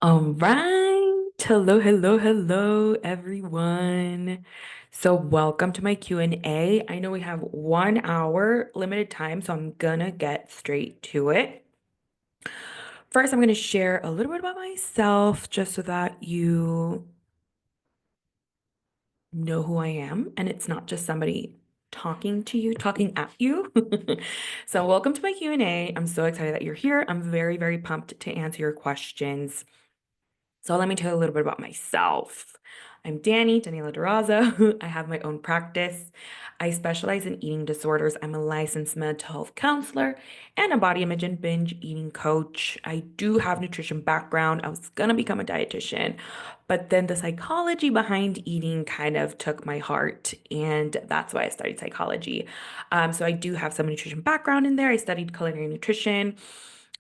All right. Hello, hello, hello, everyone. So welcome to my Q&A. I know we have 1 hour limited time, so I'm gonna get straight to it. First, I'm gonna share a little bit about myself just so that you know who I am and it's not just somebody talking to you, talking at you. So welcome to my Q&A. I'm so excited that you're here. I'm very, very pumped to answer your questions. So let me tell you a little bit about myself. I'm Daniela Durazo. I have my own practice. I specialize in eating disorders. I'm a licensed mental health counselor and a body image and binge eating coach. I do have nutrition background. I was gonna become a dietitian, but then the psychology behind eating kind of took my heart, and that's why I studied psychology. So I do have some nutrition background in there. I studied culinary nutrition.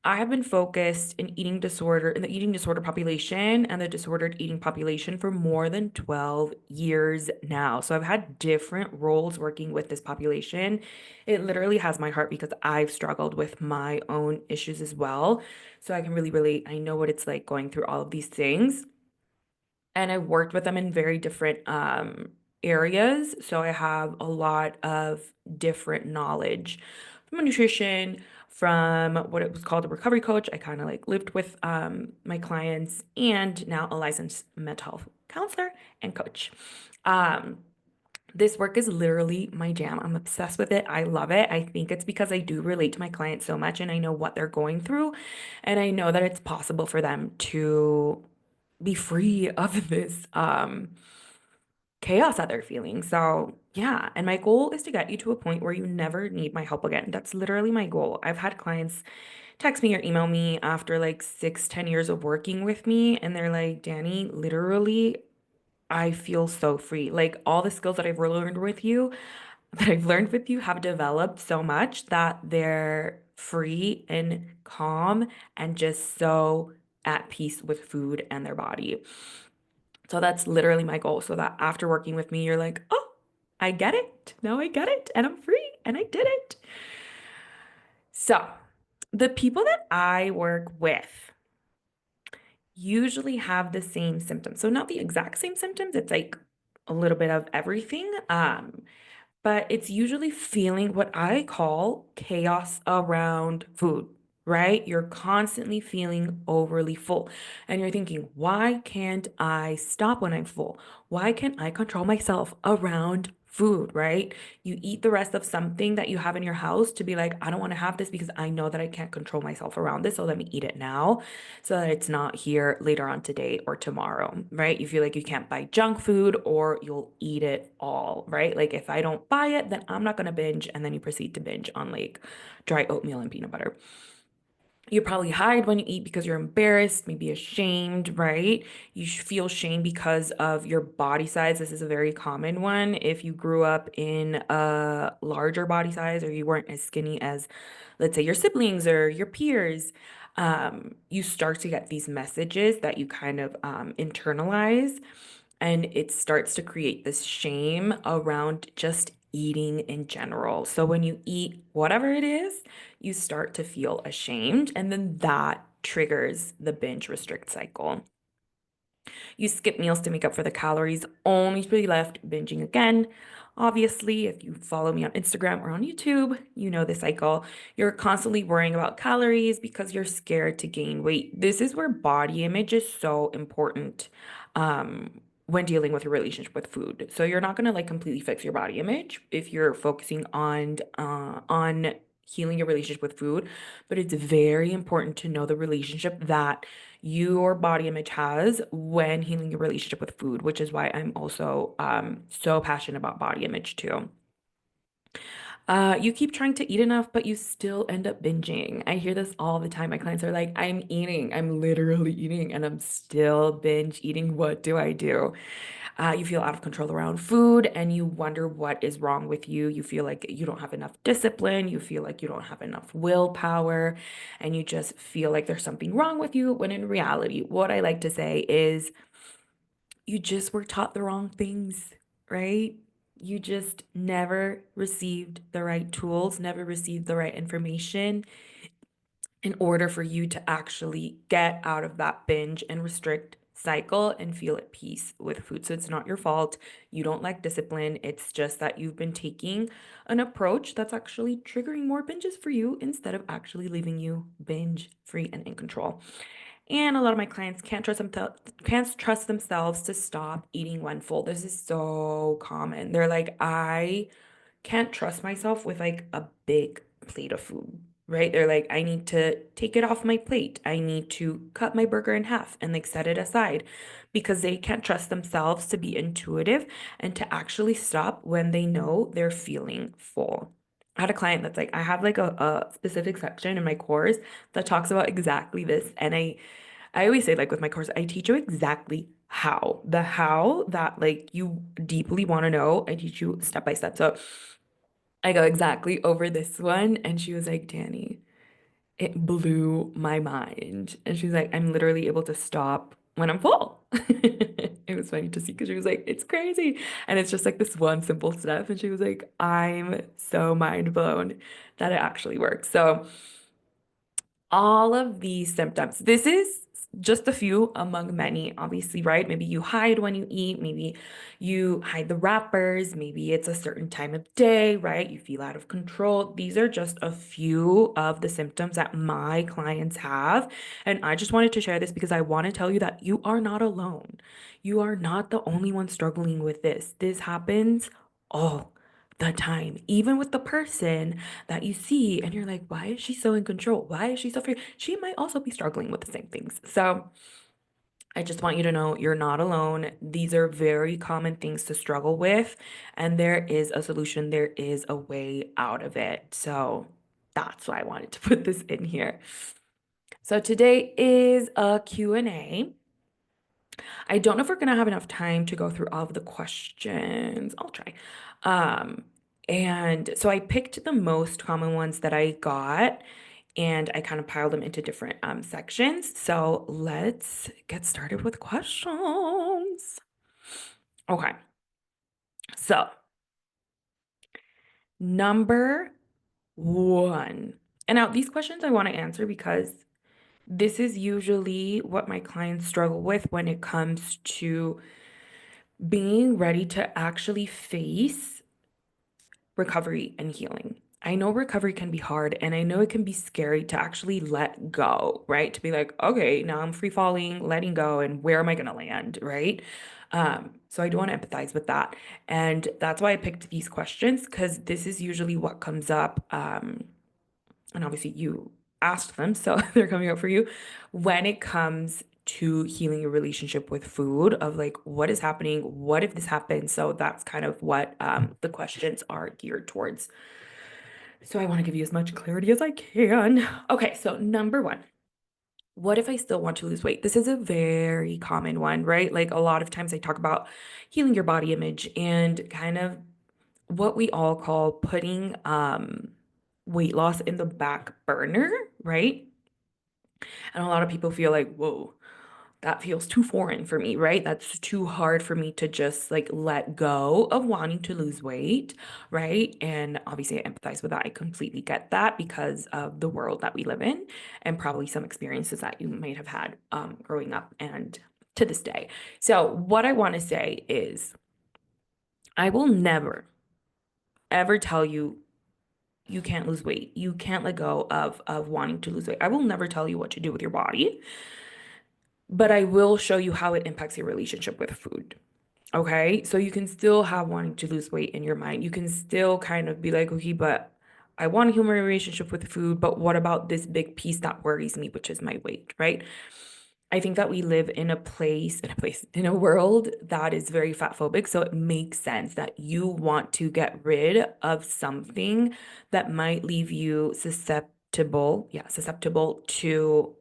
I have been focused in the eating disorder population and the disordered eating population for more than 12 years now. So I've had different roles working with this population. It literally has my heart because I've struggled with my own issues as well. So I can really relate. I know what it's like going through all of these things. And I worked with them in very different areas. So I have a lot of different knowledge from nutrition, from what it was called a recovery coach. I kind of like lived with my clients, and now a licensed mental health counselor and coach. Um, this work is literally my jam. I'm obsessed with it. I love it. I think it's because I do relate to my clients so much and I know what they're going through. And I know that it's possible for them to be free of this chaos that they're feeling. So, yeah. And my goal is to get you to a point where you never need my help again. That's literally my goal. I've had clients text me or email me after like 6, 10 years of working with me, and they're like, Danny, literally, I feel so free. Like all the skills that I've learned with you have developed so much that they're free and calm and just so at peace with food and their body. So that's literally my goal. So that after working with me, you're like, oh, I get it. Now I get it. And I'm free and I did it. So the people that I work with usually have the same symptoms. So not the exact same symptoms. It's like a little bit of everything. But it's usually feeling what I call chaos around food, right? You're constantly feeling overly full. And you're thinking, why can't I stop when I'm full? Why can't I control myself around food, right? You eat the rest of something that you have in your house to be like, I don't want to have this because I know that I can't control myself around this. So let me eat it now so that it's not here later on today or tomorrow, right? You feel like you can't buy junk food or you'll eat it all, right? Like if I don't buy it, then I'm not going to binge. And then you proceed to binge on like dry oatmeal and peanut butter. You probably hide when you eat because you're embarrassed, maybe ashamed, right? You feel shame because of your body size. This is a very common one. If you grew up in a larger body size or you weren't as skinny as, let's say, your siblings or your peers, you start to get these messages that you kind of internalize, and it starts to create this shame around just eating in general. So when you eat whatever it is, you start to feel ashamed, and then that triggers the binge restrict cycle. You skip meals to make up for the calories, only to be left binging again. Obviously, if you follow me on Instagram or on YouTube, you know the cycle. You're constantly worrying about calories because you're scared to gain weight. This is where body image is so important when dealing with your relationship with food. So you're not gonna like completely fix your body image if you're focusing on healing your relationship with food, but it's very important to know the relationship that your body image has when healing your relationship with food, which is why I'm also so passionate about body image too. You keep trying to eat enough, but you still end up binging. I hear this all the time. My clients are like, I'm eating, I'm literally eating, and I'm still binge eating. What do I do? You feel out of control around food and you wonder what is wrong with you. You feel like you don't have enough discipline. You feel like you don't have enough willpower, and you just feel like there's something wrong with you. When in reality, what I like to say is you just were taught the wrong things, right? You just never received the right tools, never received the right information. in order for you to actually get out of that binge and restrict cycle and feel at peace with food. So it's not your fault. You don't lack discipline. It's just that you've been taking an approach that's actually triggering more binges for you instead of actually leaving you binge free and in control. And a lot of my clients can't trust themselves to stop eating when full. This is so common. They're like, I can't trust myself with like a big plate of food, right? They're like, I need to take it off my plate. I need to cut my burger in half and like set it aside because they can't trust themselves to be intuitive and to actually stop when they know they're feeling full. I had a client that's like, I have like a specific section in my course that talks about exactly this. And I always say, like, with my course, I teach you exactly how. The how that like you deeply want to know, I teach you step by step. So I go exactly over this one, and she was like, Danny, it blew my mind. And she's like, I'm literally able to stop when I'm full. It was funny to see because she was like, it's crazy. And it's just like this one simple step. And she was like, I'm so mind blown that it actually works. So all of these symptoms. This is just a few among many, obviously, right? Maybe you hide when you eat, maybe you hide the wrappers, maybe it's a certain time of day, right? You feel out of control. These are just a few of the symptoms that my clients have. And I just wanted to share this because I want to tell you that you are not alone. You are not the only one struggling with this. This happens all the time, even with the person that you see and you're like, why is she so in control? Why is she so free? She might also be struggling with the same things. So I just want you to know you're not alone. These are very common things to struggle with, and there is a solution, there is a way out of it. So that's why I wanted to put this in here. So today is a Q&A. I don't know if we're gonna have enough time to go through all of the questions. I'll try. Um, and so I picked the most common ones that I got and I kind of piled them into different sections. So let's get started with questions. Okay, so number one. And now these questions I want to answer because this is usually what my clients struggle with when it comes to being ready to actually face recovery and healing. I know recovery can be hard and I know it can be scary to actually let go, right? To be like, okay, now I'm free falling, letting go, and where am I going to land, right? So I do want to empathize with that. And that's why I picked these questions because this is usually what comes up. And obviously you asked them, so they're coming up for you when it comes to healing your relationship with food of like what is happening, what if this happens. So that's kind of what the questions are geared towards. So I want to give you as much clarity as I can. Okay, so number one, what if I still want to lose weight? This is a very common one, right? Like a lot of times I talk about healing your body image and kind of what we all call putting weight loss in the back burner, right? And a lot of people feel like, whoa, that feels too foreign for me, right? That's too hard for me to just like let go of wanting to lose weight, right? And obviously, I empathize with that. I completely get that because of the world that we live in and probably some experiences that you might have had growing up and to this day. So, what I want to say is, I will never, ever tell you you can't lose weight. You can't let go of wanting to lose weight. I will never tell you what to do with your body, but I will show you how it impacts your relationship with food. Okay? So you can still have wanting to lose weight in your mind. You can still kind of be like, okay, but I want to heal my relationship with food, but what about this big piece that worries me, which is my weight, right? I think that we live in a world that is very fat phobic. So it makes sense that you want to get rid of something that might leave you susceptible to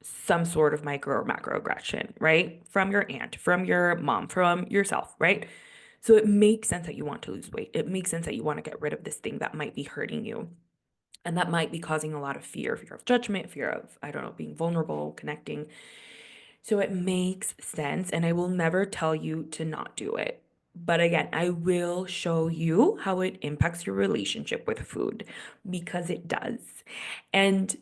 some sort of micro or macroaggression, right? From your aunt, from your mom, from yourself, right? So it makes sense that you want to lose weight. It makes sense that you want to get rid of this thing that might be hurting you. And that might be causing a lot of fear of judgment, fear of, I don't know, being vulnerable, connecting. So it makes sense. And I will never tell you to not do it. But again, I will show you how it impacts your relationship with food because it does. And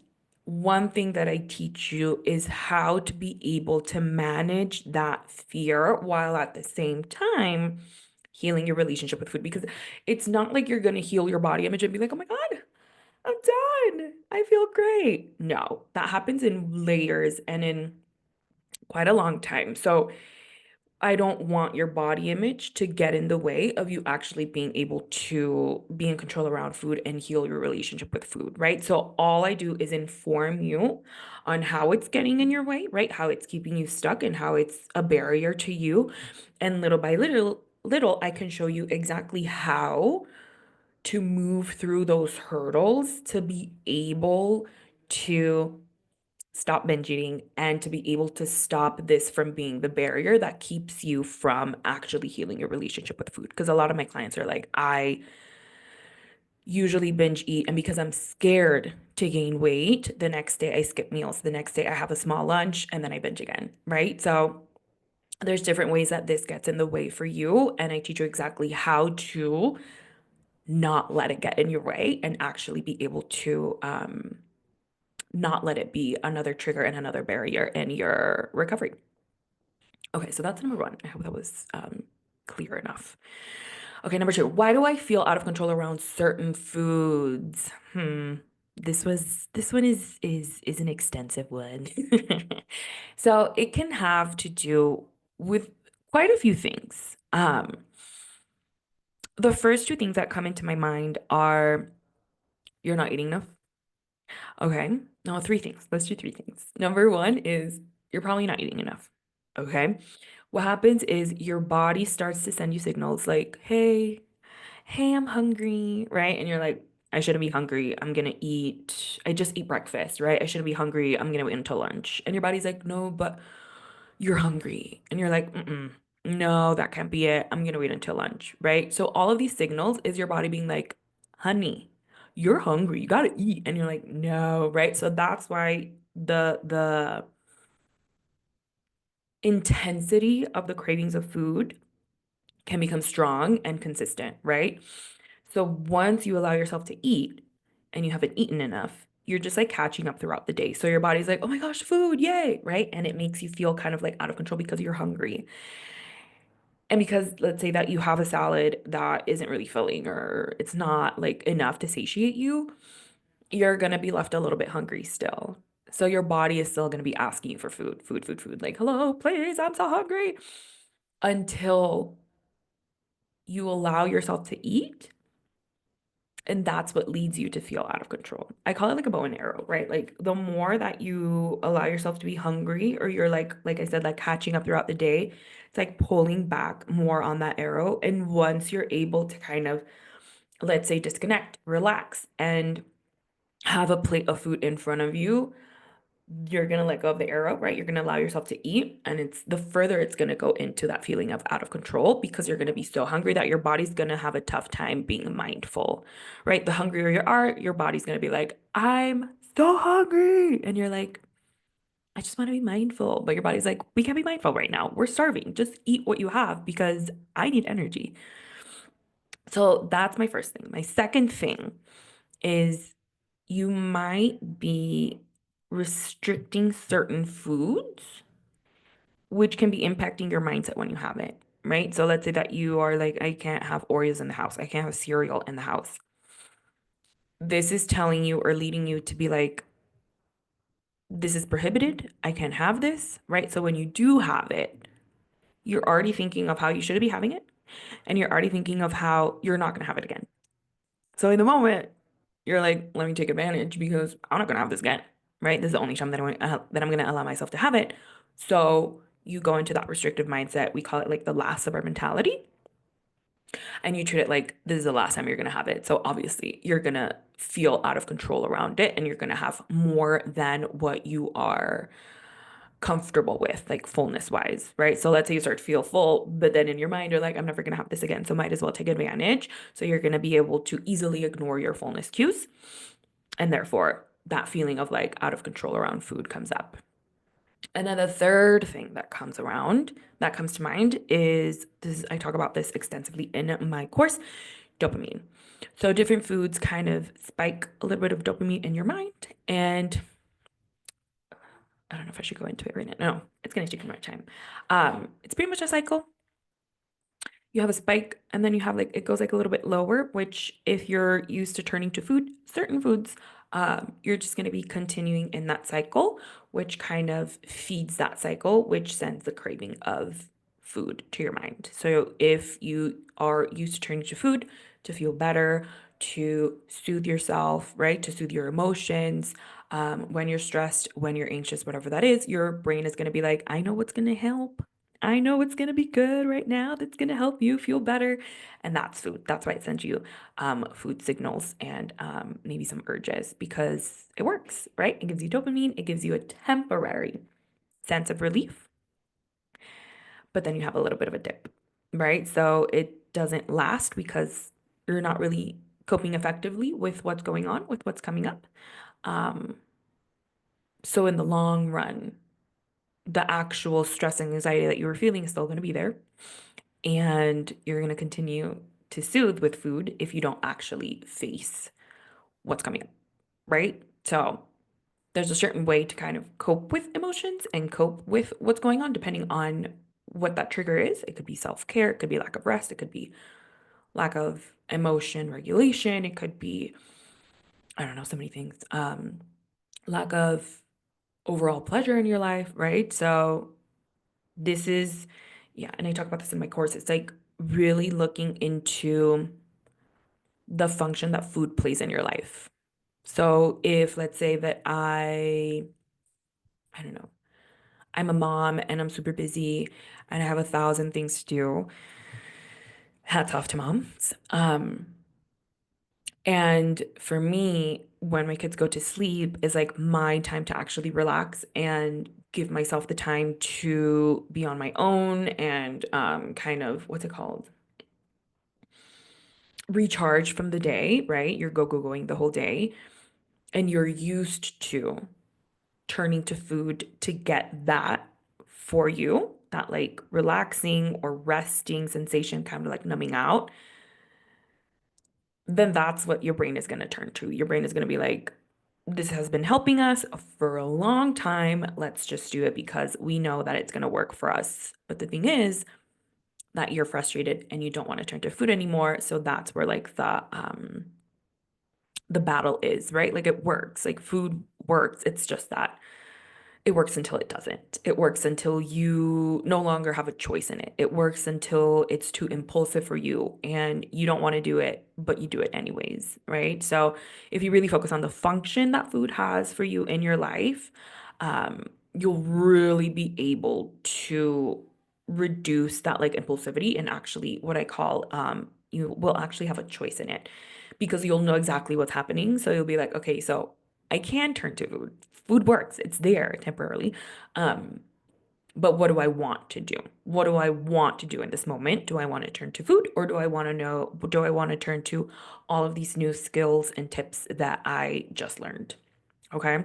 one thing that I teach you is how to be able to manage that fear while at the same time healing your relationship with food. Because it's not like you're going to heal your body image and be like, oh my God, I'm done. I feel great. No, that happens in layers and in quite a long time. So I don't want your body image to get in the way of you actually being able to be in control around food and heal your relationship with food, right? So all I do is inform you on how it's getting in your way, right? How it's keeping you stuck and how it's a barrier to you. And little by little, I can show you exactly how to move through those hurdles to be able to stop binge eating and to be able to stop this from being the barrier that keeps you from actually healing your relationship with food. Because a lot of my clients are like, I usually binge eat, and because I'm scared to gain weight, the next day I skip meals. The next day I have a small lunch and then I binge again, right? So there's different ways that this gets in the way for you. And I teach you exactly how to not let it get in your way and actually be able to not let it be another trigger and another barrier in your recovery. Okay, so that's number one. I hope that was clear enough. Okay, number two. Why do I feel out of control around certain foods? This one is an extensive one. So it can have to do with quite a few things. The first two things that come into my mind are you're not eating enough. Okay. No, three things. Let's do three things. Number one is you're probably not eating enough. Okay. What happens is your body starts to send you signals like, hey, I'm hungry, right? And you're like, I shouldn't be hungry. I'm gonna eat. I just eat breakfast, right? I shouldn't be hungry. I'm gonna wait until lunch. And your body's like, no, but you're hungry. And you're like, no, that can't be it. I'm gonna wait until lunch, right? So all of these signals is your body being like, honey, you're hungry. You gotta eat. And you're like, no, right? So that's why the intensity of the cravings of food can become strong and consistent, right? So once you allow yourself to eat and you haven't eaten enough, you're just like catching up throughout the day. So your body's like, oh my gosh, food, yay, right? And it makes you feel kind of like out of control because you're hungry. And because let's say that you have a salad that isn't really filling or it's not like enough to satiate you, you're gonna be left a little bit hungry still. So your body is still gonna be asking you for food, food, food, food. Like, hello, please, I'm so hungry. Until you allow yourself to eat. And that's what leads you to feel out of control. I call it like a bow and arrow, right? Like the more that you allow yourself to be hungry, or you're like I said, like catching up throughout the day, it's like pulling back more on that arrow. And once you're able to kind of, let's say, disconnect, relax, and have a plate of food in front of you, you're gonna let go of the arrow, right? You're gonna allow yourself to eat, and it's the further it's gonna go into that feeling of out of control because you're gonna be so hungry that your body's gonna have a tough time being mindful, right? The hungrier you are, your body's gonna be like, I'm so hungry. And you're like, I just want to be mindful. But your body's like, we can't be mindful right now. We're starving. Just eat what you have because I need energy. So that's my first thing. My second thing is you might be restricting certain foods, which can be impacting your mindset when you have it, right? So let's say that you are like, I can't have Oreos in the house. I can't have cereal in the house. This is telling you or leading you to be like, this is prohibited. I can't have this, right? So when you do have it, you're already thinking of how you should be having it, and you're already thinking of how you're not going to have it again. So in the moment, you're like, let me take advantage because I'm not gonna have this again, right? This is the only time that I'm gonna allow myself to have it. So you go into that restrictive mindset. We call it like the last supper mentality, and you treat it like this is the last time you're gonna have it. So obviously, you're gonna feel out of control around it, and you're gonna have more than what you are comfortable with, like fullness wise, right? So let's say you start to feel full, but then in your mind, you're like, I'm never gonna have this again. So might as well take advantage. So you're gonna be able to easily ignore your fullness cues. And therefore, that feeling of like out of control around food comes up. And then the third thing that comes around, that comes to mind is this, I talk about this extensively in my course, dopamine. So different foods kind of spike a little bit of dopamine in your mind. And I don't know if I should go into it right now. No, it's going to take too much time. It's pretty much a cycle. You have a spike and then you have like it goes like a little bit lower, which if you're used to turning to food, certain foods, you're just going to be continuing in that cycle, which kind of feeds that cycle, which sends the craving of food to your mind. So if you are used to turning to food to feel better, to soothe yourself, right, to soothe your emotions, when you're stressed, when you're anxious, whatever that is, your brain is going to be like, I know what's going to help. I know it's going to be good right now. That's going to help you feel better. And that's food. That's why it sends you food signals and maybe some urges because it works, right? It gives you dopamine. It gives you a temporary sense of relief, but then you have a little bit of a dip, right? So it doesn't last because you're not really coping effectively with what's going on, with what's coming up. Um, so in the long run, the actual stress and anxiety that you were feeling is still going to be there. And you're going to continue to soothe with food if you don't actually face what's coming up, right? So there's a certain way to kind of cope with emotions and cope with what's going on, depending on what that trigger is. It could be self care, it could be lack of rest, it could be lack of emotion regulation, it could be, I don't know, so many things. Lack of overall pleasure in your life, right? So this is, yeah, and I talk about this in my course. It's like really looking into the function that food plays in your life. So if let's say that I don't know, I'm a mom and I'm super busy and I have 1,000 things to do. Hats off to moms. And for me, when my kids go to sleep is like my time to actually relax and give myself the time to be on my own and kind of what's it called? Recharge from the day, right? You're going the whole day and you're used to turning to food to get that for you, that like relaxing or resting sensation, kind of like numbing out, then that's what your brain is going to turn to. Your brain is going to be like, this has been helping us for a long time. Let's just do it because we know that it's going to work for us. But the thing is that you're frustrated and you don't want to turn to food anymore. So that's where like the battle is, right? Like it works. Like food works. It's just that it works until it doesn't. It works until you no longer have a choice in it. It works until it's too impulsive for you and you don't want to do it, but you do it anyways, right? So if you really focus on the function that food has for you in your life, you'll really be able to reduce that like impulsivity and actually what I call you will actually have a choice in it because you'll know exactly what's happening. So you'll be like, okay, so I can turn to food. Food works. It's there temporarily. Um, but what do I want to do? What do I want to do in this moment? Do I want to turn to food or do I want to turn to all of these new skills and tips that I just learned? Okay.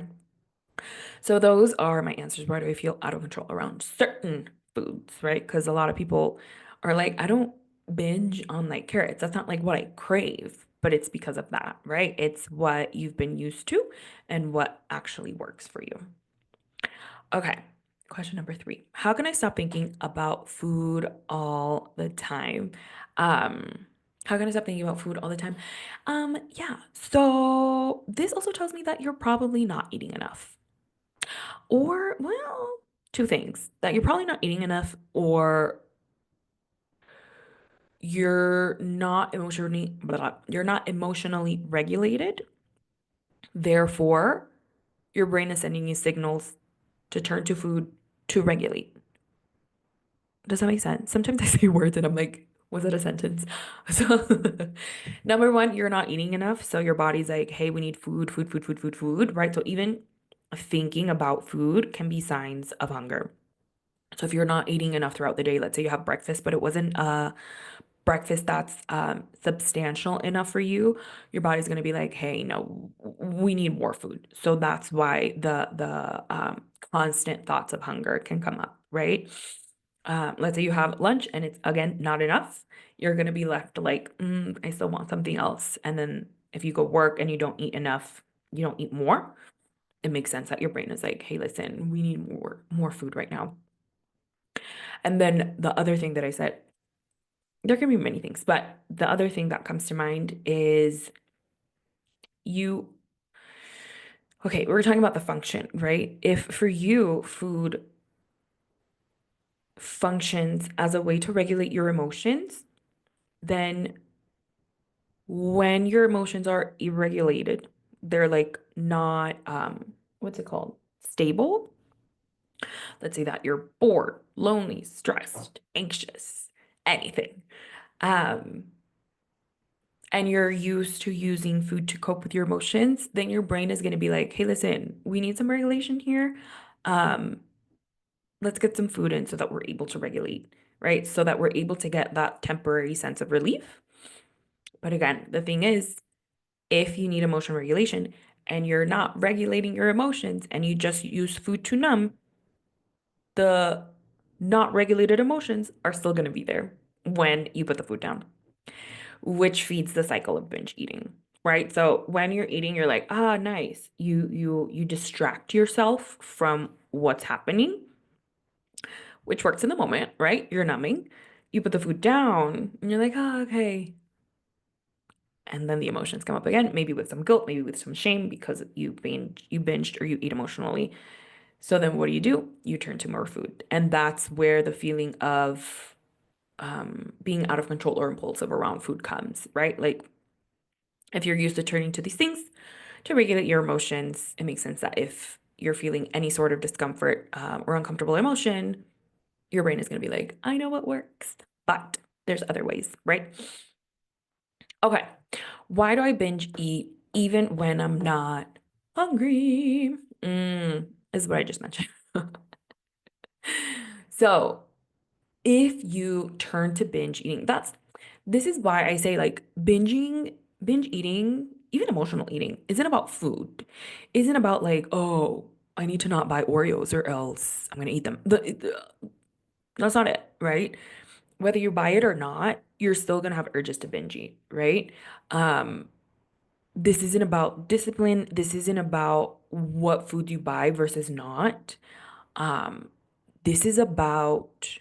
So those are my answers. Why do I feel out of control around certain foods, right? Because a lot of people are like, I don't binge on like carrots. That's not like what I crave, but it's because of that, right? It's what you've been used to and what actually works for you. Okay. Question number 3. How can I stop thinking about food all the time? How can I stop thinking about food all the time? Yeah. So this also tells me that you're probably not eating enough. Or, well, two things that you're probably not eating enough, or you're not emotionally regulated. Therefore, your brain is sending you signals to turn to food to regulate. Does that make sense? Sometimes I say words and I'm like, was it a sentence? So, number one, you're not eating enough. So your body's like, hey, we need food, food, food, food, food, food, right? So even thinking about food can be signs of hunger. So if you're not eating enough throughout the day, let's say you have breakfast, but it wasn't a breakfast that's substantial enough for you, your body's going to be like, hey, no, we need more food. So that's why the constant thoughts of hunger can come up, right? Let's say you have lunch and it's again not enough. You're going to be left like, I still want something else. And then if you go work and you don't eat enough, you don't eat more. it makes sense that your brain is like, hey, listen, we need more food right now. And then the other thing that I said, there can be many things, but the other thing that comes to mind is you, okay, we're talking about the function, right? If for you, food functions as a way to regulate your emotions, then when your emotions are irregulated, they're like not, what's it called? Stable. Let's say that you're bored, lonely, stressed, anxious, anything. Um, and you're used to using food to cope with your emotions, then your brain is going to be like, hey, listen, we need some regulation here. Um, let's get some food in so that we're able to regulate, right? So that we're able to get that temporary sense of relief. But again, the thing is, if you need emotion regulation and you're not regulating your emotions and you just use food to numb, the not regulated emotions are still going to be there when you put the food down, which feeds the cycle of binge eating, right? So when you're eating, you're like, ah, nice. You distract yourself from what's happening, which works in the moment, right? You're numbing. You put the food down and you're like, oh, okay. And then the emotions come up again, maybe with some guilt, maybe with some shame because you binged or you eat emotionally. So then what do? You turn to more food. And that's where the feeling of being out of control or impulsive around food comes, right? Like if you're used to turning to these things to regulate your emotions, it makes sense that if you're feeling any sort of discomfort or uncomfortable emotion, your brain is going to be like, I know what works, but there's other ways, right? Okay. Why do I binge eat even when I'm not hungry? Is what I just mentioned. So, if you turn to binge eating, this is why I say like binge eating, even emotional eating, isn't about food. Isn't about like, oh, I need to not buy Oreos or else I'm gonna eat them. That's not it, right? Whether you buy it or not, you're still gonna have urges to binge eat, right? Um, this isn't about discipline. This isn't about what food you buy versus not. Um, this is about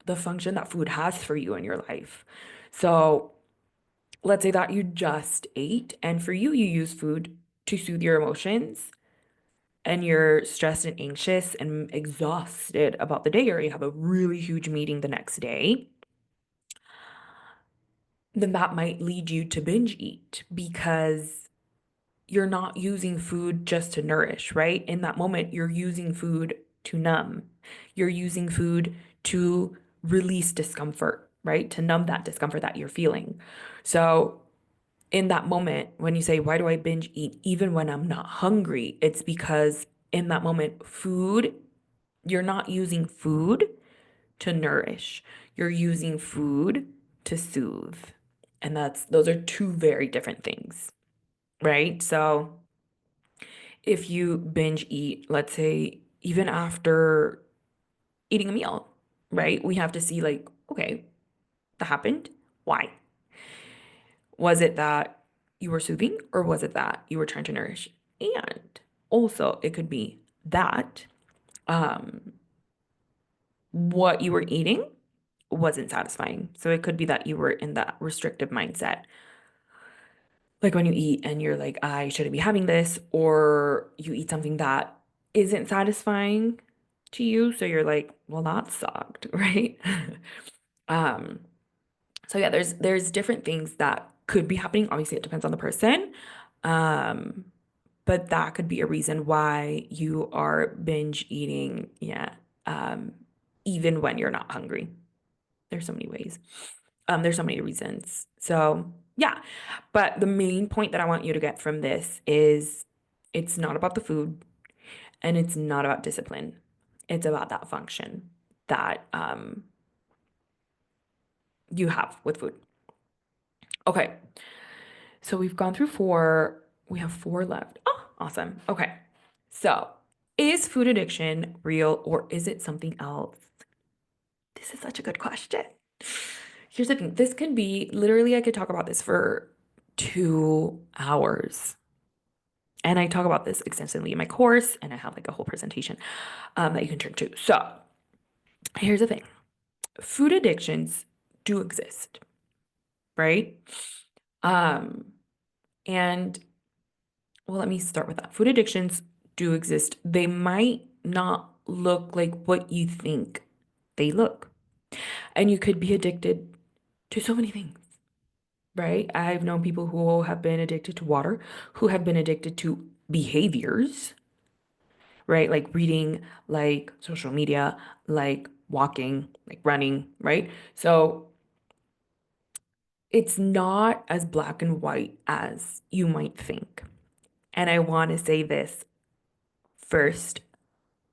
the function that food has for you in your life. So let's say that you just ate, and for you, you use food to soothe your emotions, and you're stressed and anxious and exhausted about the day, or you have a really huge meeting the next day, then that might lead you to binge eat because you're not using food just to nourish, right? In that moment, you're using food to numb. You're using food to release discomfort, right? To numb that discomfort that you're feeling. So, in that moment, when you say, why do I binge eat even when I'm not hungry? It's because in that moment, you're not using food to nourish, you're using food to soothe. And those are two very different things, right? So, if you binge eat, let's say, even after eating a meal, right? We have to see, like, okay, that happened. Why? Was it that you were soothing or was it that you were trying to nourish? And also, it could be that um, what you were eating wasn't satisfying. So it could be that you were in that restrictive mindset. Like when you eat and you're like, I shouldn't be having this, or you eat something that isn't satisfying to you. So you're like, well, that sucked, right? um, so yeah, there's different things that could be happening. Obviously, it depends on the person. Um, but that could be a reason why you are binge eating, yeah, um, even when you're not hungry. There's so many ways. There's so many reasons. So, yeah. But the main point that I want you to get from this is it's not about the food and it's not about discipline. It's about that function that you have with food. Okay. So we've gone through four. We have four left. Oh, awesome. Okay. So, is food addiction real or is it something else? This is such a good question. Here's the thing. This can be literally, I could talk about this for 2 hours. And I talk about this extensively in my course, and I have like a whole presentation that you can turn to. So here's the thing. Food addictions do exist, right? Um, and well, let me start with that. Food addictions do exist. They might not look like what you think they look. And you could be addicted to so many things, right? I've known people who have been addicted to water, who have been addicted to behaviors, right? Like reading, like social media, like walking, like running, right? So it's not as black and white as you might think. And I want to say this first.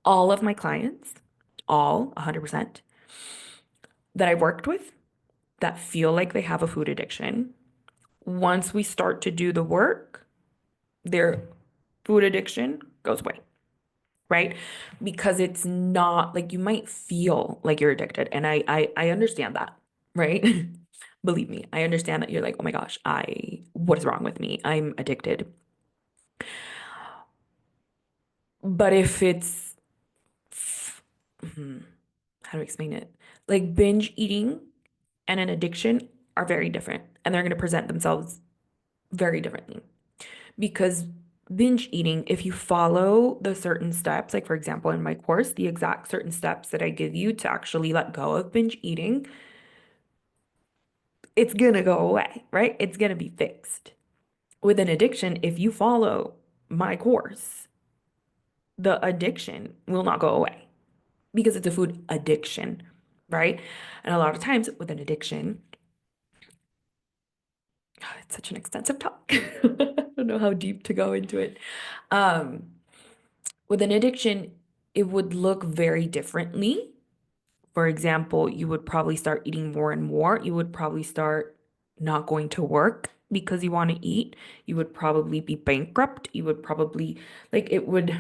All of my clients, all 100%, that I've worked with that feel like they have a food addiction, once we start to do the work, their food addiction goes away, right? Because it's not like you might feel like you're addicted. And I understand that, right? Believe me, I understand that you're like, oh my gosh, what is wrong with me? I'm addicted. But if it's, how do I explain it? Like binge eating and an addiction are very different and they're going to present themselves very differently. Because binge eating, if you follow the certain steps, like for example, in my course, the exact certain steps that I give you to actually let go of binge eating, it's going to go away, right? It's going to be fixed. With an addiction, if you follow my course, the addiction will not go away because it's a food addiction, right? And a lot of times with an addiction, it's such an extensive talk. I don't know how deep to go into it. Um, with an addiction, it would look very differently. For example, you would probably start eating more and more. You would probably start not going to work because you want to eat. You would probably be bankrupt. You would probably, like, it would,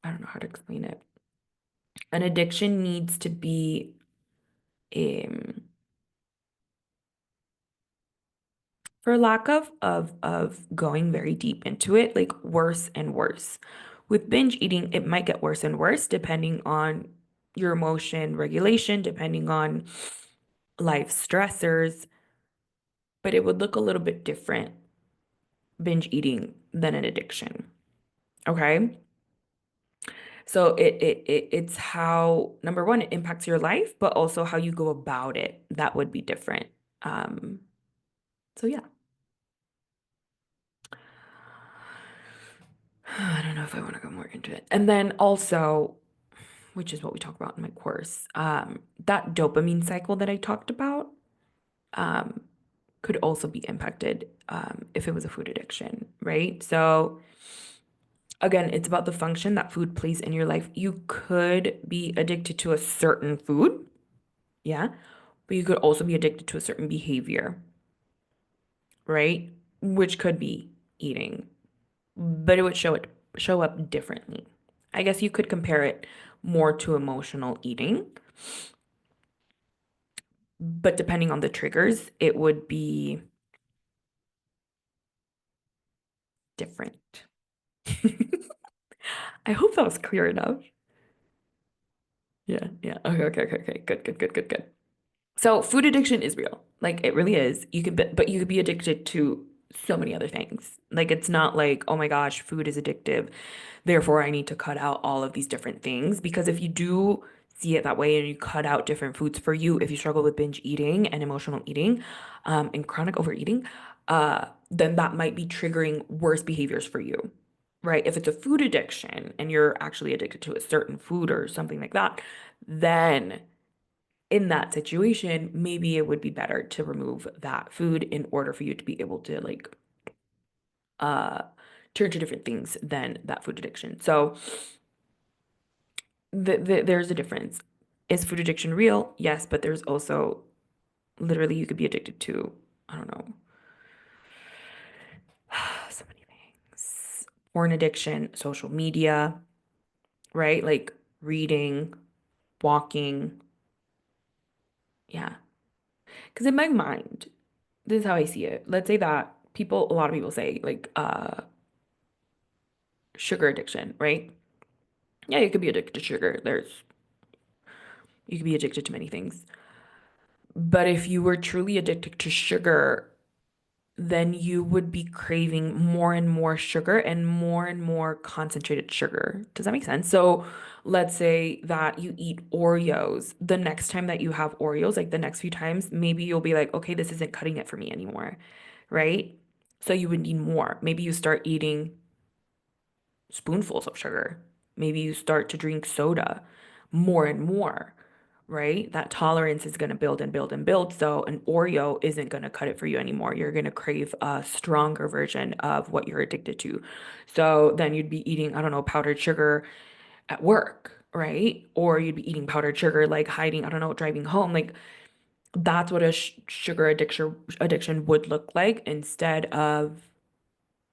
I don't know how to explain it. An addiction needs to be, um, for lack of going very deep into it, like worse and worse. With binge eating, it might get worse and worse depending on your emotion regulation, depending on life stressors, but it would look a little bit different binge eating than an addiction. Okay? So it's how number one, it impacts your life, but also how you go about it. That would be different. Um, so yeah. I don't know if I want to go more into it. And then also, which is what we talk about in my course, that dopamine cycle that I talked about, um, could also be impacted if it was a food addiction, right? So again, it's about the function that food plays in your life. You could be addicted to a certain food, yeah, but you could also be addicted to a certain behavior, right? Which could be eating, but it would show up differently. I guess you could compare it more to emotional eating, but depending on the triggers, it would be different. I hope that was clear enough. Yeah, yeah. Okay, okay, okay, okay. Good, good, good, good, good. So food addiction is real. Like it really is. You could be, but you could be addicted to so many other things. Like it's not like, oh my gosh, food is addictive. Therefore, I need to cut out all of these different things. Because if you do see it that way and you cut out different foods for you, if you struggle with binge eating and emotional eating, and chronic overeating, then that might be triggering worse behaviors for you. Right? If it's a food addiction and you're actually addicted to a certain food or something like that, then in that situation, maybe it would be better to remove that food in order for you to be able to like uh turn to different things than that food addiction. So there's a difference. Is food addiction real? Yes, but there's also literally you could be addicted to, I don't know, so many things. Porn addiction, social media, right? Like reading, walking. Yeah. Because in my mind, this is how I see it. Let's say that a lot of people say, like, sugar addiction, right? Yeah, you could be addicted to sugar. You could be addicted to many things. But if you were truly addicted to sugar, then you would be craving more and more sugar and more concentrated sugar. Does that make sense? So let's say that you eat Oreos. The next time that you have Oreos, like the next few times, maybe you'll be like, okay, this isn't cutting it for me anymore, right? So you would need more. Maybe you start eating spoonfuls of sugar. Maybe you start to drink soda more and more, right? That tolerance is going to build and build and build. So an Oreo isn't going to cut it for you anymore. You're going to crave a stronger version of what you're addicted to. So then you'd be eating, I don't know, powdered sugar at work, right? Or you'd be eating powdered sugar, like hiding, I don't know, driving home. Like that's what a sugar addiction would look like instead of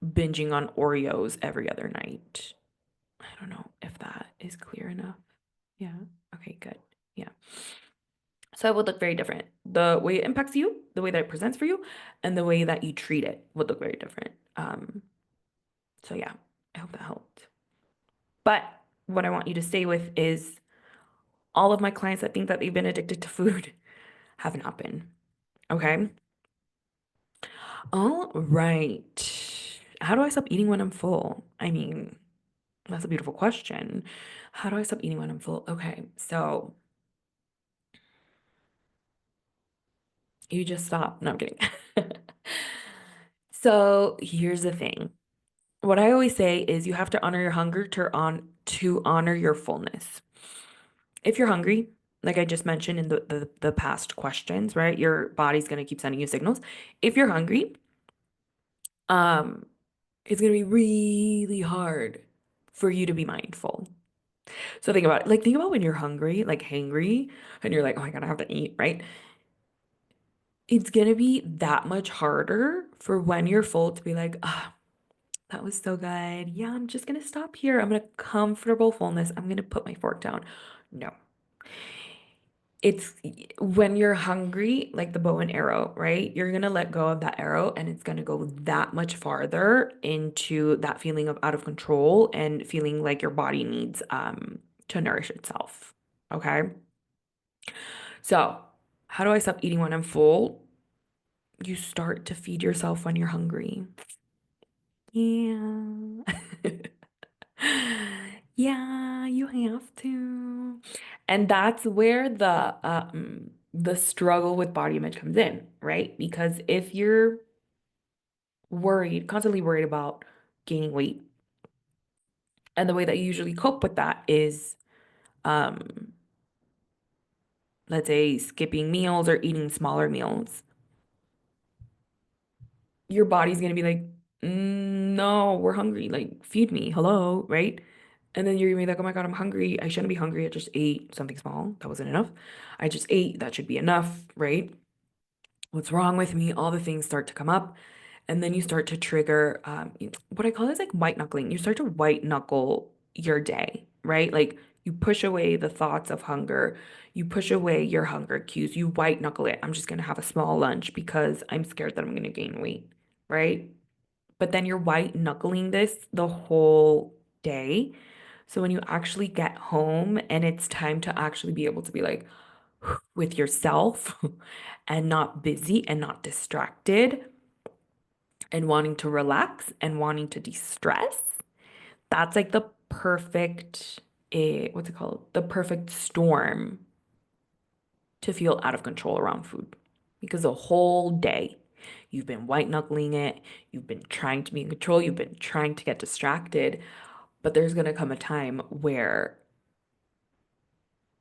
binging on Oreos every other night. I don't know if that is clear enough. Yeah. Okay, good. Yeah. So it would look very different. The way it impacts you, the way that it presents for you, and the way that you treat it would look very different. So yeah, I hope that helped. But what I want you to stay with is all of my clients that think that they've been addicted to food have not been. Okay. All right. How do I stop eating when I'm full? I mean, that's a beautiful question. How do I stop eating when I'm full? Okay. So you just stop. No, I'm kidding. So here's the thing. What I always say is you have to honor your hunger to honor your fullness. If you're hungry, like I just mentioned in the past questions, right? Your body's gonna keep sending you signals. If you're hungry, um, it's gonna be really hard for you to be mindful. So think about it. Like think about when you're hungry, like hangry, and you're like, oh my God, I have to eat, right? It's gonna be that much harder for when you're full to be like, ah, that was so good. Yeah, I'm just gonna stop here. I'm gonna comfortable fullness. I'm gonna put my fork down. No. It's when you're hungry, like the bow and arrow, right? You're gonna let go of that arrow and it's gonna go that much farther into that feeling of out of control and feeling like your body needs to nourish itself. Okay? So, how do I stop eating when I'm full? You start to feed yourself when you're hungry. Yeah. Yeah, you have to. And that's where the struggle with body image comes in, right? Because if you're worried, constantly worried about gaining weight, and the way that you usually cope with that is um let's say skipping meals or eating smaller meals, your body's gonna be like, no, we're hungry. Like, feed me. Hello, right? And then you're gonna be like, oh my God, I'm hungry. I shouldn't be hungry. I just ate something small. That wasn't enough. I just ate. That should be enough, right? What's wrong with me? All the things start to come up. And then you start to trigger what I call is like white knuckling. You start to white knuckle your day, right? Like you push away the thoughts of hunger. You push away your hunger cues. You white knuckle it. I'm just gonna have a small lunch because I'm scared that I'm gonna gain weight, right? But then you're white knuckling this the whole day. So when you actually get home and it's time to actually be able to be like with yourself and not busy and not distracted and wanting to relax and wanting to de-stress, that's like the perfect, what's it called? The perfect storm to feel out of control around food. Because the whole day you've been white knuckling it, you've been trying to be in control, you've been trying to get distracted, but there's gonna come a time where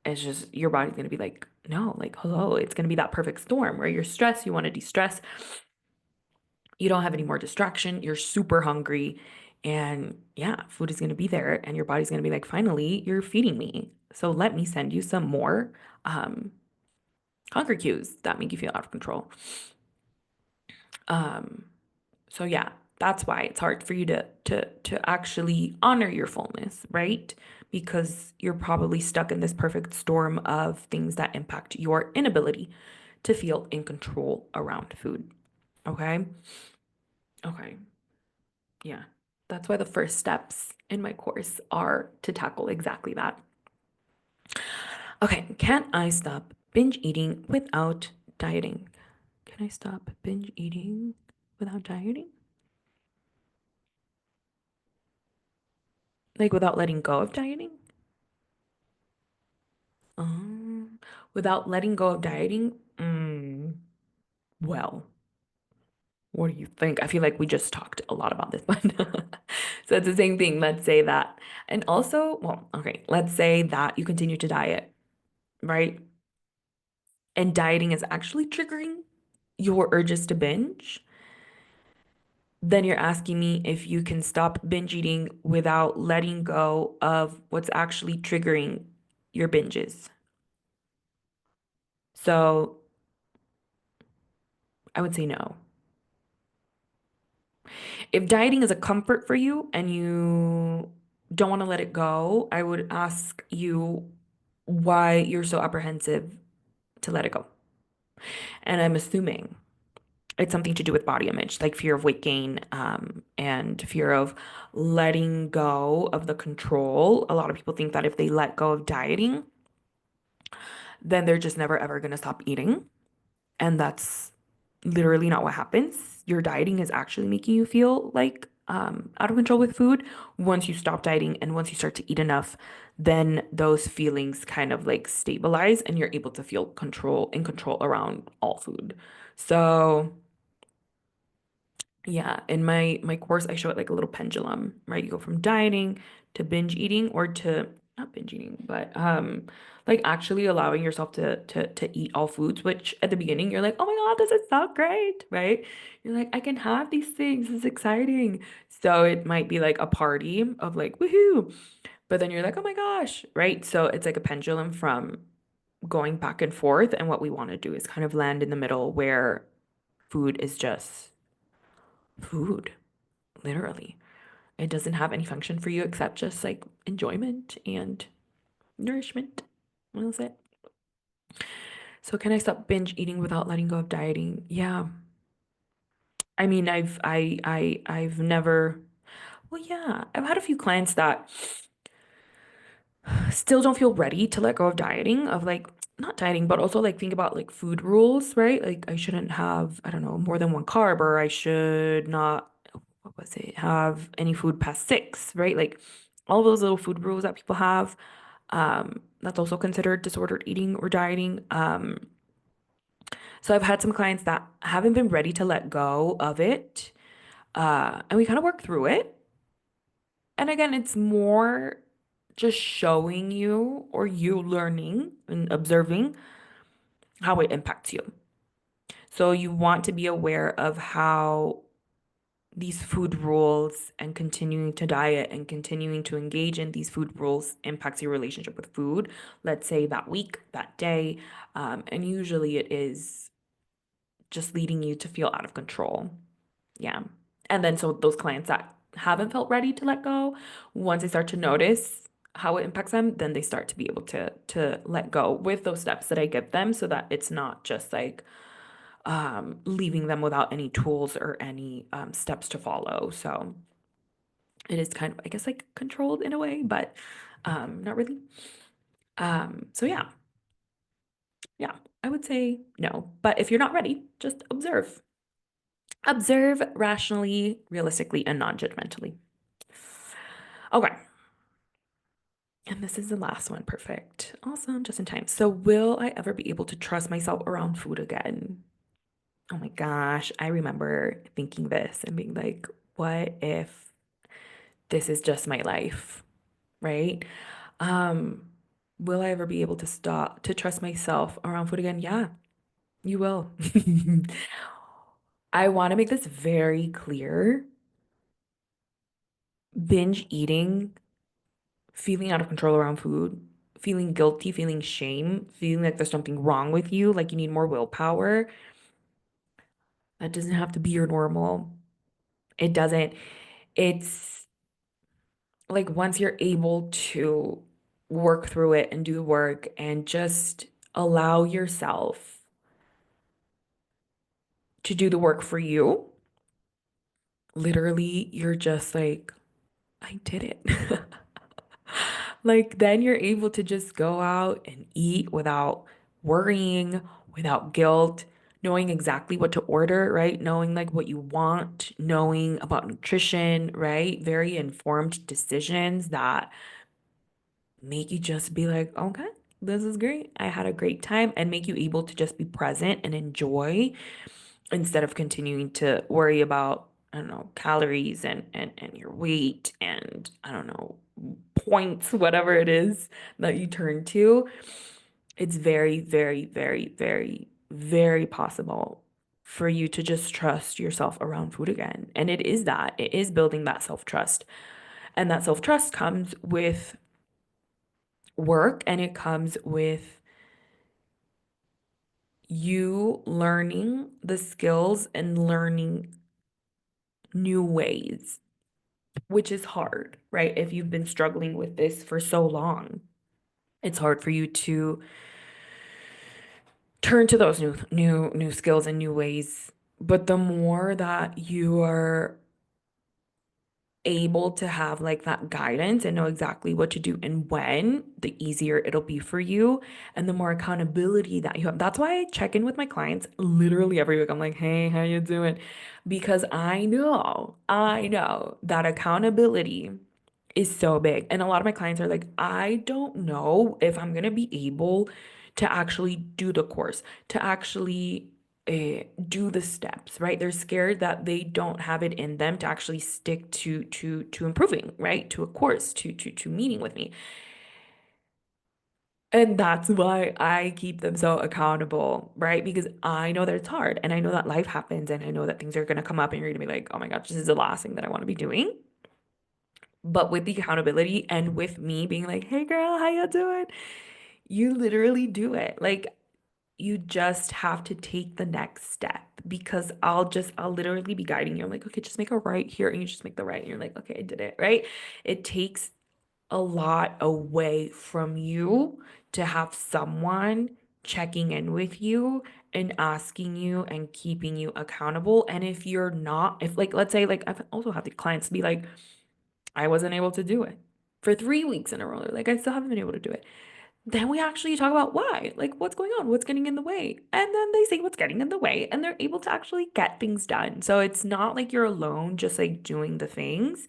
it's just your body's gonna be like, no, like, hello, it's gonna be that perfect storm where you're stressed, you wanna de stress, you don't have any more distraction, you're super hungry, and yeah, food is gonna be there, and your body's gonna be like, finally, you're feeding me. So let me send you some more um, hunger cues that make you feel out of control. Um, so yeah, that's why it's hard for you to actually honor your fullness, right? Because you're probably stuck in this perfect storm of things that impact your inability to feel in control around food. Okay? Okay. Yeah. That's why the first steps in my course are to tackle exactly that. Okay, can I stop binge eating without dieting? Can I stop binge eating without dieting? Like without letting go of dieting? Um, Without letting go of dieting? Well, what do you think? I feel like we just talked a lot about this, but so it's the same thing. Let's say that. And also, well, okay, let's say that you continue to diet, right? And dieting is actually triggering your urges to binge. Then you're asking me if you can stop binge eating without letting go of what's actually triggering your binges. So I would say no. If dieting is a comfort for you and you don't want to let it go, I would ask you why you're so apprehensive to let it go. And I'm assuming it's something to do with body image, like fear of weight gain, and fear of letting go of the control. A lot of people think that if they let go of dieting, then they're just never ever going to stop eating. And that's literally not what happens. Your dieting is actually making you feel like out of control with food. Once you stop dieting and once you start to eat enough, then those feelings kind of like stabilize and you're able to feel control around all food. So yeah, in my course, I show it like a little pendulum, right? You go from dieting to binge eating or to not binge eating, but like actually allowing yourself to eat all foods, which at the beginning you're like, "Oh my God, this is so great," right? You're like, "I can have these things. This is exciting." So it might be like a party of like, "Woohoo." But then you're like, "Oh my gosh," right? So it's like a pendulum from going back and forth, and what we want to do is kind of land in the middle where food is just food. Literally. It doesn't have any function for you except just like enjoyment and nourishment. That's it. So can I stop binge eating without letting go of dieting? Yeah. I mean, I've never, well, yeah, I've had a few clients that still don't feel ready to let go of dieting, of like not dieting, but also like think about like food rules, right? Like I shouldn't have, I don't know, more than one carb, or I should not, what was it, have any food past six, right? Like all those little food rules that people have, that's also considered disordered eating or dieting. So I've had some clients that haven't been ready to let go of it. And we kind of work through it. And again, it's more just showing you or you learning and observing how it impacts you. So you want to be aware of how these food rules and continuing to diet and continuing to engage in these food rules impacts your relationship with food, let's say that week, that day. And usually it is just leading you to feel out of control. Yeah. And then so those clients that haven't felt ready to let go, once they start to notice how it impacts them, then they start to be able to let go with those steps that I give them so that it's not just like leaving them without any tools or any steps to follow. So it is kind of, I guess, like controlled in a way, but not really. So yeah, yeah, I would say no. But if you're not ready, just observe. Observe rationally, realistically, and non-judgmentally. Okay. And this is the last one. Perfect. Awesome. Just in time. So, will I ever be able to trust myself around food again? Oh my gosh. I remember thinking this and being like, what if this is just my life? Right? Um, will I ever be able to stop to trust myself around food again? Yeah, you will. I want to make this very clear. Binge eating, feeling out of control around food, feeling guilty, feeling shame, feeling like there's something wrong with you, like you need more willpower, that doesn't have to be your normal. It doesn't. It's like once you're able to work through it and do the work and just allow yourself to do the work for you, literally, you're just like I did it. Like, then you're able to just go out and eat without worrying, without guilt, knowing exactly what to order, right? Knowing like what you want, knowing about nutrition, right? Very informed decisions that make you just be like, okay, this is great. I had a great time, and make you able to just be present and enjoy instead of continuing to worry about, I don't know, calories and your weight and I don't know, points, whatever it is that you turn to. It's very, very, very, very, very possible for you to just trust yourself around food again. And it is that. It is building that self-trust. And that self-trust comes with work, and it comes with you learning the skills and learning new ways, which is hard, right? If you've been struggling with this for so long, it's hard for you to turn to those new skills and new ways. But the more that you are able to have like that guidance and know exactly what to do and when, the easier it'll be for you and the more accountability that you have. That's why I check in with my clients literally every week. I'm like, "Hey, how you doing?" Because I know that accountability is so big. And a lot of my clients are like, I don't know if I'm going to be able to actually do the course, to actually do the steps, right? They're scared that they don't have it in them to actually stick to improving, right? To a course, to meeting with me. And that's why I keep them so accountable, right? Because I know that it's hard and I know that life happens and I know that things are going to come up and you're going to be like, "Oh my gosh, this is the last thing that I want to be doing." But with the accountability and with me being like, "Hey girl, how you doing?" You literally do it. Like you just have to take the next step because I'll literally be guiding you. I'm like, "Okay, just make a right here." And you just make the right. And you're like, "Okay, I did it." Right? It takes a lot away from you to have someone checking in with you and asking you and keeping you accountable. And if you're not, if like, let's say, like, I've also had the clients be like, I wasn't able to do it for 3 weeks in a row. They're like, I still haven't been able to do it. Then we actually talk about why, like what's going on, what's getting in the way. And then they say what's getting in the way, and they're able to actually get things done. So it's not like you're alone just like doing the things.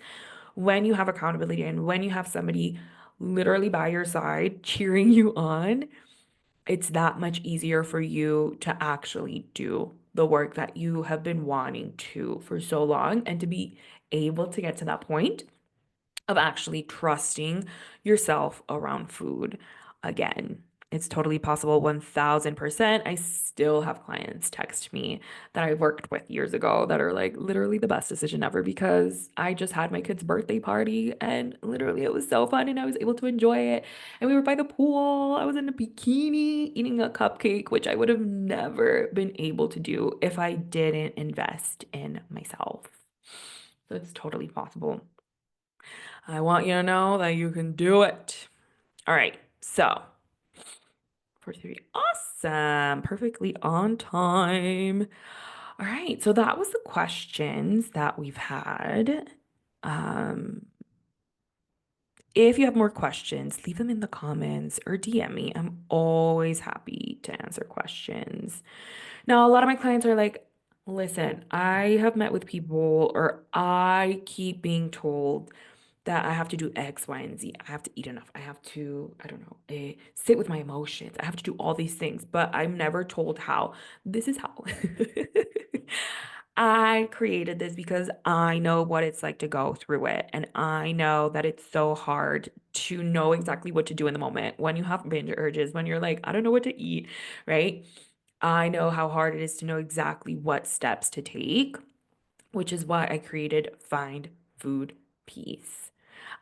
When you have accountability and when you have somebody literally by your side cheering you on, it's that much easier for you to actually do the work that you have been wanting to for so long and to be able to get to that point of actually trusting yourself around food again. It's totally possible, 1000%. I still have clients text me that I worked with years ago that are like literally the best decision ever because I just had my kid's birthday party and literally it was so fun and I was able to enjoy it. And we were by the pool. I was in a bikini eating a cupcake, which I would have never been able to do if I didn't invest in myself. So it's totally possible. I want you to know that you can do it. All right. So, 43. Awesome. Perfectly on time. All right. So that was the questions that we've had. Um, if you have more questions, leave them in the comments or DM me. I'm always happy to answer questions. Now, a lot of my clients are like, listen, I have met with people, or I keep being told that I have to do X, Y, and Z. I have to eat enough. I have to, I don't know, sit with my emotions. I have to do all these things, but I'm never told how. This is how. I created this because I know what it's like to go through it. And I know that it's so hard to know exactly what to do in the moment when you have binge urges, when you're like, I don't know what to eat, right? I know how hard it is to know exactly what steps to take, which is why I created Find Food Peace.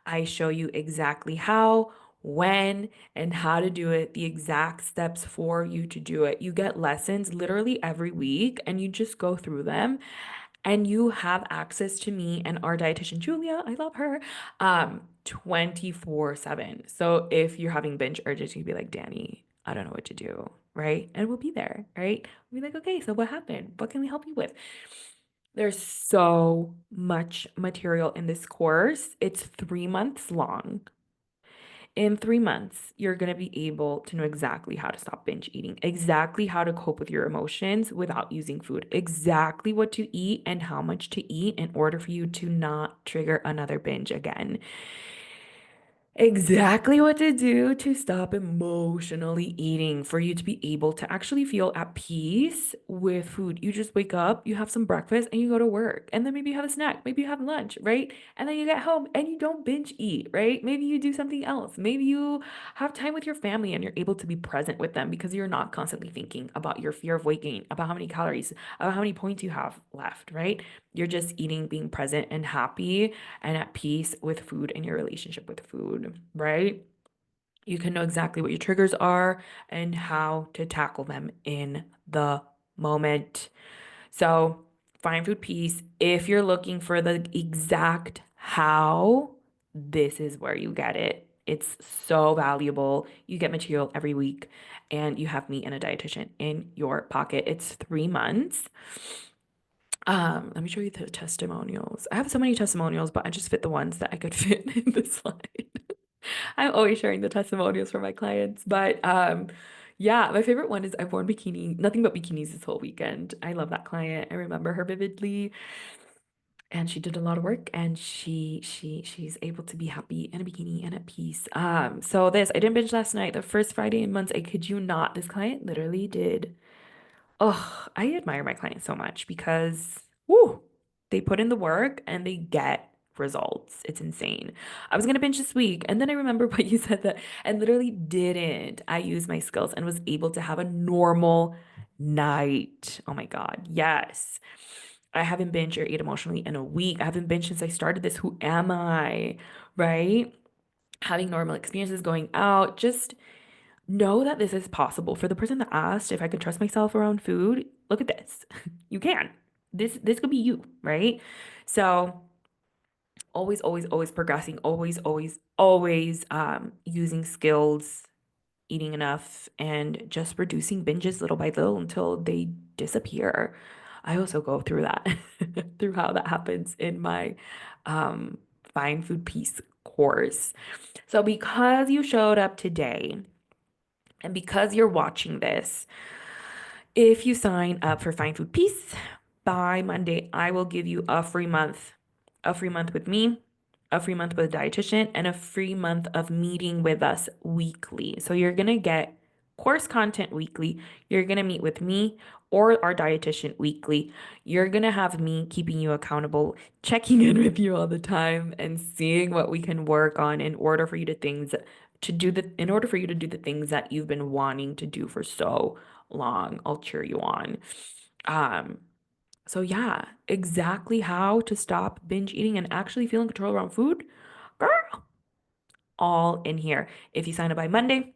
I show you exactly how, when, and how to do it, the exact steps for you to do it. You get lessons literally every week and you just go through them and you have access to me and our dietitian Julia, I love her, 24/7. So if you're having binge urges, you'd be like, Danny, I don't know what to do, right? And we'll be there, right? We'll be like, okay, so what happened? What can we help you with? There's so much material in this course. It's 3 months long. In 3 months, you're going to be able to know exactly how to stop binge eating, exactly how to cope with your emotions without using food, exactly what to eat and how much to eat in order for you to not trigger another binge again. Exactly what to do to stop emotionally eating for you to be able to actually feel at peace with food. You just wake up, you have some breakfast, and you go to work. And then maybe you have a snack, maybe you have lunch, right? And then you get home and you don't binge eat, right? Maybe you do something else. Maybe you have time with your family and you're able to be present with them because you're not constantly thinking about your fear of weight gain, about how many calories, about how many points you have left, right? You're just eating, being present and happy and at peace with food and your relationship with food, right? You can know exactly what your triggers are and how to tackle them in the moment. So, find food peace. If you're looking for the exact how, this is where you get it. It's so valuable. You get material every week, and you have me and a dietitian in your pocket. It's 3 months. Let me show you the testimonials. I have so many testimonials, but I just fit the ones that I could fit in this slide. I'm always sharing the testimonials for my clients, but yeah, my favorite one is I've worn bikini, nothing but bikinis this whole weekend. I love that client. I remember her vividly, and she did a lot of work, and she's able to be happy in a bikini and at peace. So this I didn't binge last night. The first Friday in months, I kid you not, this client literally did. Oh, I admire my clients so much because, woo, they put in the work and they get results. It's insane. I was gonna binge this week, and then I remember what you said that I literally didn't. I used my skills and was able to have a normal night. Oh my God, yes. I haven't binged or ate emotionally in a week. I haven't binged since I started this. Who am I? Right? Having normal experiences, going out, just know that this is possible. For the person that asked if I could trust myself around food, look at this. You can. This could be you, right? So always, always, always progressing, always, always, always using skills, eating enough, and just reducing binges little by little until they disappear. I also go through that, through how that happens in my um, Find Food Peace course. So because you showed up today, and because you're watching this, if you sign up for Find Food Peace by Monday, I will give you a free month with me, a free month with a dietitian, and a free month of meeting with us weekly. So you're going to get course content weekly. You're going to meet with me or our dietitian weekly. You're going to have me keeping you accountable, checking in with you all the time and seeing what we can work on in order for you in order for you to do the things that you've been wanting to do for so long. I'll cheer you on. Um, so yeah, exactly how to stop binge eating and actually feel in control around food, girl, all in here. If you sign up by Monday,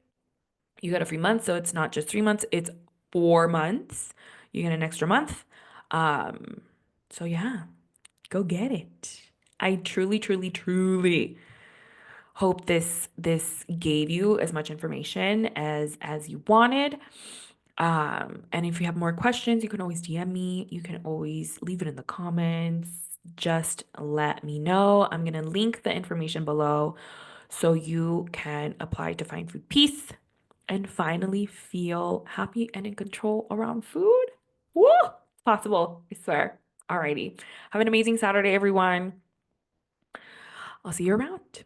you get a free month. So it's not just 3 months, it's 4 months. You get an extra month. Um, so yeah, go get it. I truly, truly, truly hope this gave you as much information as you wanted. And if you have more questions, you can always DM me. You can always leave it in the comments. Just let me know. I'm gonna link the information below so you can apply to Find Food Peace and finally feel happy and in control around food. Woo! It's possible, I swear. Alrighty. Have an amazing Saturday, everyone. I'll see you around.